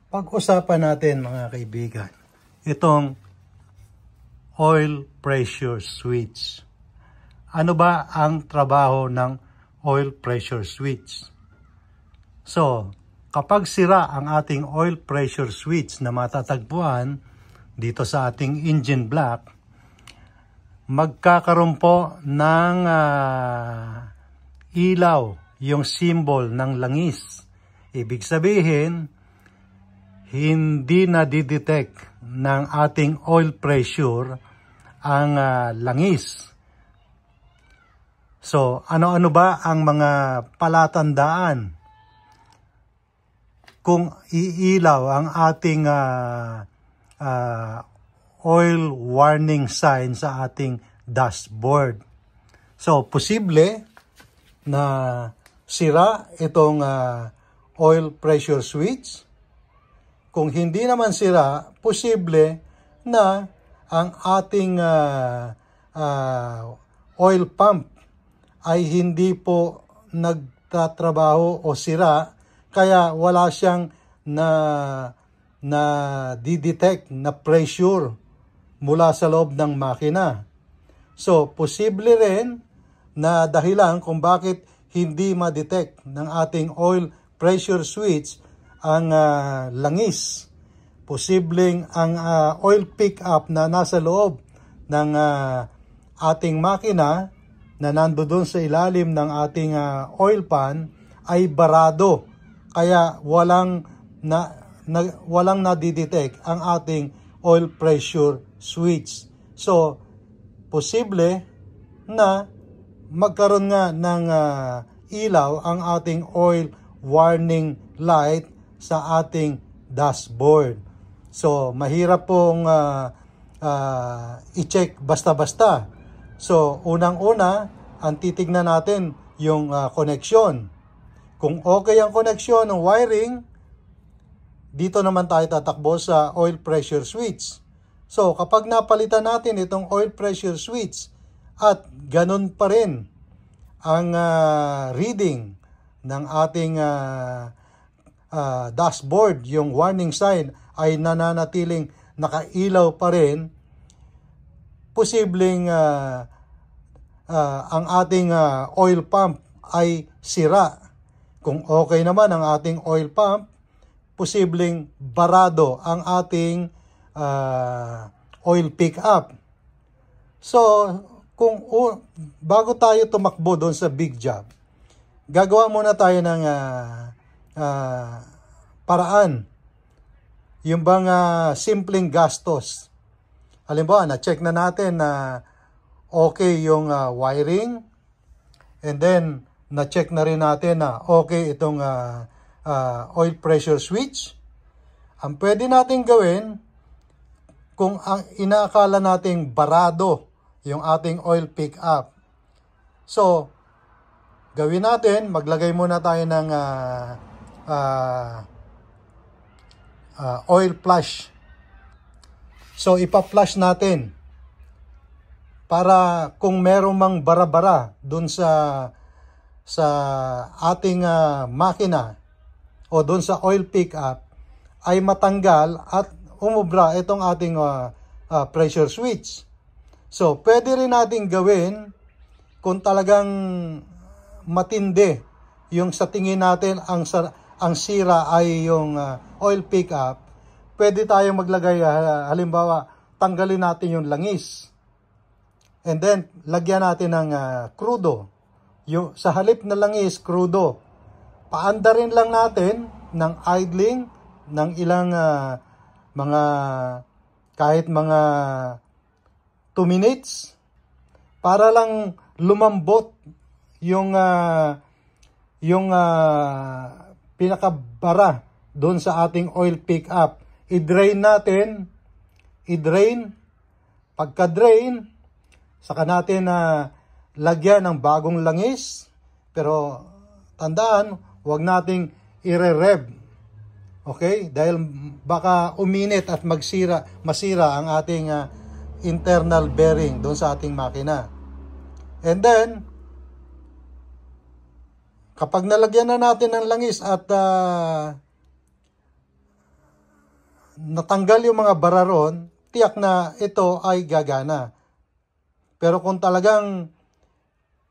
Pag-usapan natin mga kaibigan, itong oil pressure switch. Ano ba ang trabaho ng oil pressure switch? So, kapag sira ang ating oil pressure switch na matatagpuan dito sa ating engine block, magkakaroon po ng ilaw, yung symbol ng langis. Ibig sabihin, hindi na didetect ng ating oil pressure ang langis. So, ano-ano ba ang mga palatandaan kung iilaw ang ating oil warning sign sa ating dashboard? So, posible na sira itong oil pressure switch. Kung hindi naman sira, posible na ang ating oil pump ay hindi po nagtatrabaho o sira, kaya wala siyang na didetect na pressure mula sa loob ng makina. So, posible rin na dahilan kung bakit hindi ma-detect ng ating oil pressure switch ang langis. Posibleng ang oil pickup na nasa loob ng ating makina na nandoon sa ilalim ng ating oil pan ay barado. Kaya walang nadidetect ang ating oil pressure switch. So, posible na magkaroon nga ng ilaw ang ating oil warning light sa ating dashboard. So, mahirap pong i-check basta-basta. So, unang-una, ang titignan natin yung connection. Kung okay ang connection ng wiring, dito naman tayo tatakbo sa oil pressure switch. So, kapag napalitan natin itong oil pressure switch at ganun pa rin ang reading ng ating dashboard, yung warning sign ay nananatiling nakailaw pa rin, posibleng ang ating oil pump ay sira. Kung okay naman ang ating oil pump, posibleng barado ang ating oil pickup. So, bago tayo tumakbo doon sa big job, gagawa muna tayo ng paraan. Yung bang simpleng gastos. Halimbawa, na-check na natin na okay yung wiring, and then na-check na rin natin na okay itong oil pressure switch. Ang pwede natin gawin, kung ang inaakala nating barado yung ating oil pickup, so gawin natin, maglagay muna tayo ng oil flush. So, ipa-flush natin para kung meron mang bara-bara dun sa ating makina o dun sa oil pickup ay matanggal at umubra itong ating pressure switch. So, pwede rin natin gawin kung talagang matindi yung sa tingin natin ang sira ay yung oil pickup, pwede tayong maglagay, halimbawa, tanggalin natin yung langis. And then, lagyan natin ng krudo. Sa halip na langis, krudo. Paandarin lang natin ng idling ng ilang kahit mga 2 minutes para lang lumambot yung pinakabara doon sa ating oil pickup. I-drain natin. Pagka-drain, saka natin lagyan ng bagong langis. Pero tandaan, huwag nating i-rev. Okay? Dahil baka uminit at masira ang ating internal bearing doon sa ating makina. And then, kapag nalagyan na natin ng langis at natanggal yung mga bara ron, tiyak na ito ay gagana. Pero kung talagang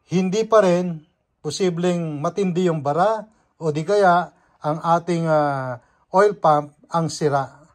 hindi pa rin, posibleng matindi yung bara o di kaya ang ating oil pump ang sira.